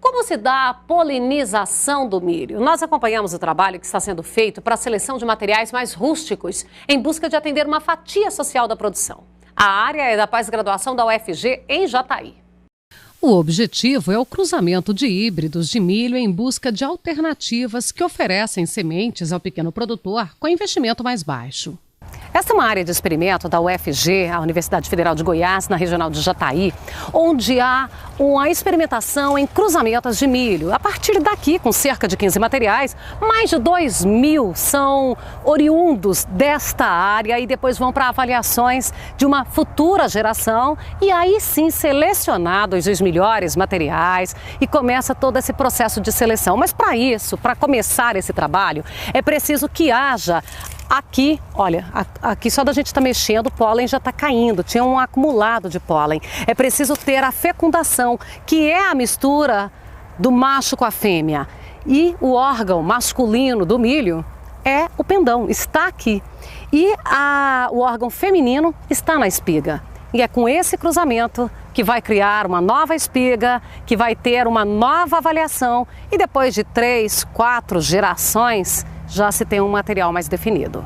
Como se dá a polinização do milho? Nós acompanhamos o trabalho que está sendo feito para a seleção de materiais mais rústicos, em busca de atender uma fatia social da produção. A área é da pós-graduação da UFG em Jataí. O objetivo é o cruzamento de híbridos de milho em busca de alternativas que oferecem sementes ao pequeno produtor com investimento mais baixo. Esta é uma área de experimento da UFG, a Universidade Federal de Goiás, na regional de Jataí, onde há uma experimentação em cruzamentos de milho. A partir daqui, com cerca de 15 materiais, mais de 2.000 são oriundos desta área e depois vão para avaliações de uma futura geração e aí sim selecionados os melhores materiais e começa todo esse processo de seleção. Mas para isso, para começar esse trabalho, é preciso que haja aqui, olha, aqui só da gente estar mexendo, o pólen já está caindo, tinha um acumulado de pólen. É preciso ter a fecundação, que é a mistura do macho com a fêmea. E o órgão masculino do milho é o pendão, está aqui. E o órgão feminino está na espiga. E é com esse cruzamento que vai criar uma nova espiga, que vai ter uma nova avaliação e depois de 3, 4 gerações, já se tem um material mais definido.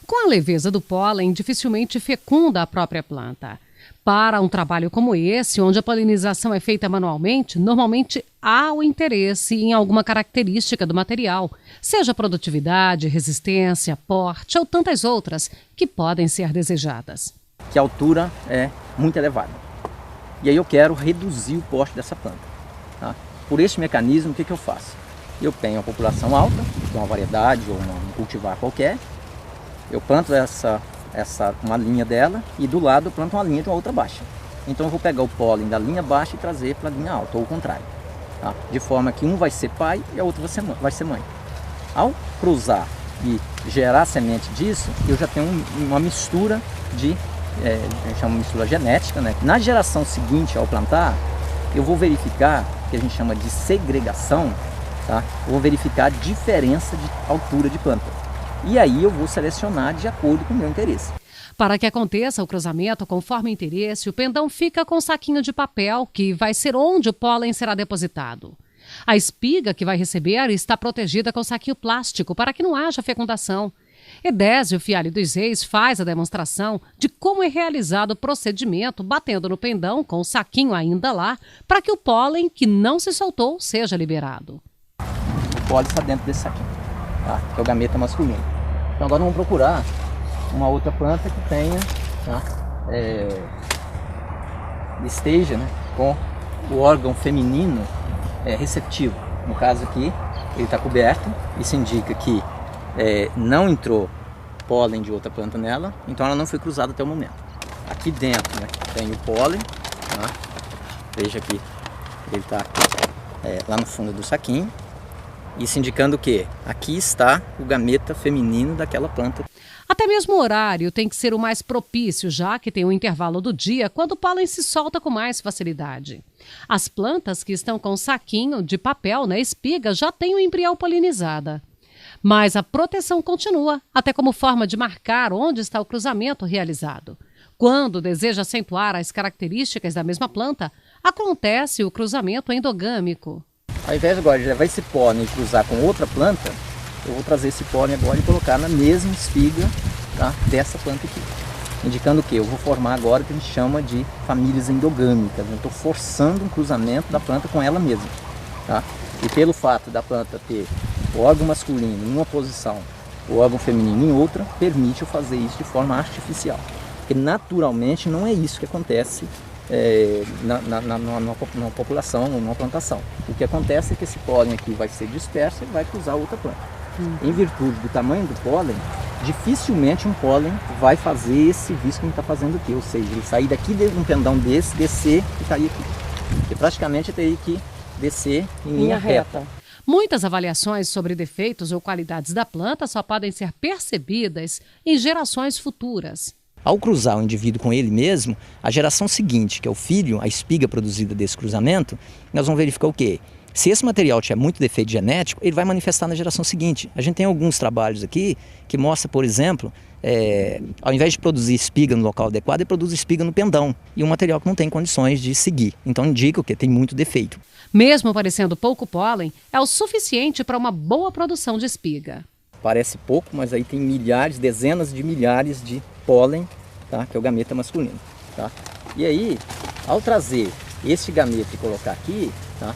Com a leveza do pólen, dificilmente fecunda a própria planta. Para um trabalho como esse, onde a polinização é feita manualmente, normalmente há o interesse em alguma característica do material, seja produtividade, resistência, porte ou tantas outras que podem ser desejadas. Que a altura é muito elevada. E aí eu quero reduzir o porte dessa planta. Tá? Por esse mecanismo, o que eu faço? Eu tenho a população alta, que é uma variedade ou um cultivar qualquer. Eu planto uma linha dela e do lado eu planto uma linha de uma outra baixa. Então eu vou pegar o pólen da linha baixa e trazer para a linha alta, ou o contrário. Tá? De forma que um vai ser pai e a outra vai ser mãe. Ao cruzar e gerar semente disso, eu já tenho uma mistura a gente chama de mistura genética, né? Na geração seguinte ao plantar, eu vou verificar, que a gente chama de segregação, tá? Eu vou verificar a diferença de altura de planta. E aí eu vou selecionar de acordo com o meu interesse. Para que aconteça o cruzamento conforme o interesse, o pendão fica com um saquinho de papel, que vai ser onde o pólen será depositado. A espiga que vai receber está protegida com saquinho plástico para que não haja fecundação. Edésio Fialho dos Reis faz a demonstração de como é realizado o procedimento, batendo no pendão com o saquinho ainda lá, para que o pólen que não se soltou seja liberado. O pólen está dentro desse saquinho, tá? Que é o gameta masculino. Então agora vamos procurar uma outra planta que tenha, tá? Esteja, né, com o órgão feminino receptivo. No caso aqui, ele está coberto, isso indica que não entrou pólen de outra planta nela, então ela não foi cruzada até o momento. Aqui dentro, né, tem o pólen, tá? Veja aqui, ele está lá no fundo do saquinho, isso indicando que aqui está o gameta feminino daquela planta. Até mesmo o horário tem que ser o mais propício, já que tem um intervalo do dia quando o pólen se solta com mais facilidade. As plantas que estão com saquinho de papel na espiga já têm o embrião polinizada. Mas a proteção continua, até como forma de marcar onde está o cruzamento realizado. Quando deseja acentuar as características da mesma planta, acontece o cruzamento endogâmico. Ao invés agora de levar esse pólen e cruzar com outra planta, eu vou trazer esse pólen agora e colocar na mesma espiga, tá, dessa planta aqui. Indicando que eu vou formar agora o que a gente chama de famílias endogâmicas. Eu estou forçando um cruzamento da planta com ela mesma. Tá? E pelo fato da planta ter o órgão masculino em uma posição, o órgão feminino em outra, permite eu fazer isso de forma artificial. Porque naturalmente não é isso que acontece na população ou numa plantação. O que acontece é que esse pólen aqui vai ser disperso e vai cruzar outra planta. Em virtude do tamanho do pólen, dificilmente um pólen vai fazer esse serviço que a gente está fazendo aqui. Ou seja, ele sair daqui de um pendão desse, descer e cair aqui. Porque praticamente eu teria que descer em linha reta. Muitas avaliações sobre defeitos ou qualidades da planta só podem ser percebidas em gerações futuras. Ao cruzar o indivíduo com ele mesmo, a geração seguinte, que é o filho, a espiga produzida desse cruzamento, nós vamos verificar o quê? Se esse material tiver muito defeito genético, ele vai manifestar na geração seguinte. A gente tem alguns trabalhos aqui que mostra, por exemplo, ao invés de produzir espiga no local adequado, ele produz espiga no pendão. E um material que não tem condições de seguir. Então indica o quê? Tem muito defeito. Mesmo parecendo pouco pólen, é o suficiente para uma boa produção de espiga. Parece pouco, mas aí tem milhares, dezenas de milhares de pólen, tá? Que é o gameta masculino. Tá? E aí, ao trazer esse gameta e colocar aqui, tá?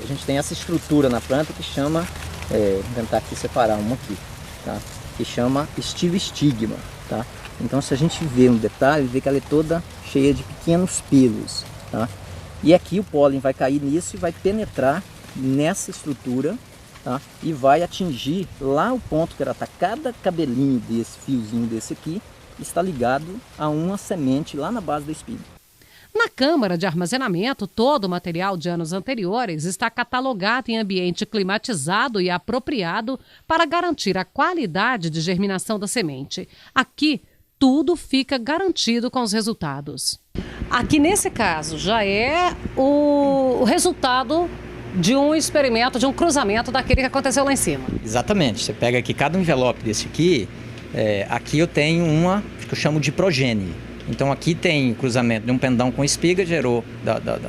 A gente tem essa estrutura na planta que chama, vou tentar aqui separar uma aqui, tá? Que chama estiloestigma, tá? Então se a gente vê um detalhe, vê que ela é toda cheia de pequenos pelos, tá? E aqui o pólen vai cair nisso e vai penetrar nessa estrutura, tá? E vai atingir lá o ponto que ela tá, cada cabelinho desse, fiozinho desse aqui, está ligado a uma semente lá na base da espiga. Na câmara de armazenamento, todo o material de anos anteriores está catalogado em ambiente climatizado e apropriado para garantir a qualidade de germinação da semente. Aqui, tudo fica garantido com os resultados. Aqui, nesse caso, já é o resultado de um experimento, de um cruzamento daquele que aconteceu lá em cima. Exatamente. Você pega aqui cada envelope desse aqui, aqui eu tenho uma que eu chamo de progênie. Então aqui tem cruzamento de um pendão com espiga, gerou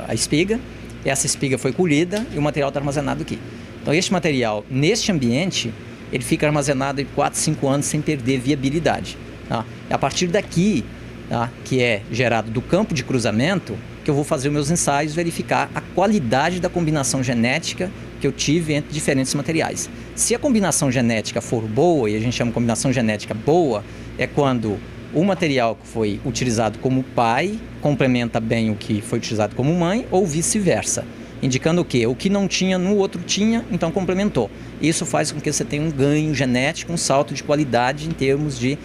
a espiga, essa espiga foi colhida e o material está armazenado aqui. Então este material, neste ambiente, ele fica armazenado de 4, 5 anos sem perder viabilidade. Tá? A partir daqui, tá, que é gerado do campo de cruzamento, que eu vou fazer os meus ensaios, verificar a qualidade da combinação genética que eu tive entre diferentes materiais. Se a combinação genética for boa, e a gente chama de combinação genética boa, é quando o material que foi utilizado como pai complementa bem o que foi utilizado como mãe ou vice-versa, indicando o quê? O que não tinha no outro tinha, então complementou. Isso faz com que você tenha um ganho genético, um salto de qualidade em termos de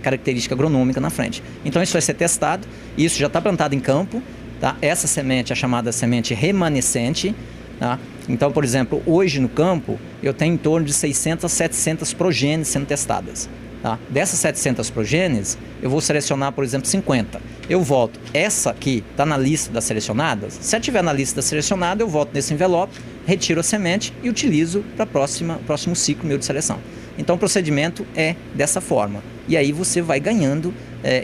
característica agronômica na frente. Então isso vai ser testado, isso já está plantado em campo, tá? Essa semente é chamada semente remanescente. Tá? Então, por exemplo, hoje no campo eu tenho em torno de 600 a 700 progênies sendo testadas. Tá? Dessas 700 progênies, eu vou selecionar, por exemplo, 50. Eu volto. Essa aqui está na lista das selecionadas. Se ela estiver na lista das selecionadas, eu volto nesse envelope, retiro a semente e utilizo para o próximo ciclo meu de seleção. Então, o procedimento é dessa forma. E aí você vai ganhando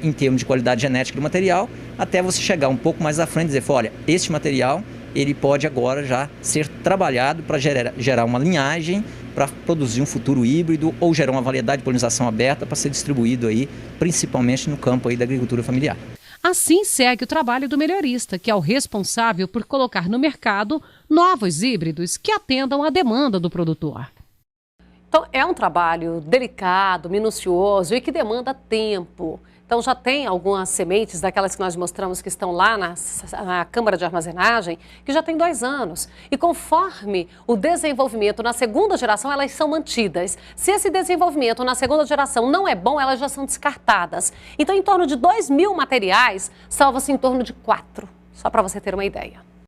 em termos de qualidade genética do material, até você chegar um pouco mais à frente e dizer, olha, este material ele pode agora já ser trabalhado para gerar uma linhagem para produzir um futuro híbrido ou gerar uma variedade de polinização aberta para ser distribuído aí, principalmente no campo aí da agricultura familiar. Assim segue o trabalho do melhorista, que é o responsável por colocar no mercado novos híbridos que atendam à demanda do produtor. Então, é um trabalho delicado, minucioso e que demanda tempo. Então, já tem algumas sementes daquelas que nós mostramos que estão lá na câmara de armazenagem, que já tem 2 anos. E conforme o desenvolvimento na segunda geração, elas são mantidas. Se esse desenvolvimento na segunda geração não é bom, elas já são descartadas. Então, em torno de 2.000 materiais, salva-se em torno de 4, só para você ter uma ideia.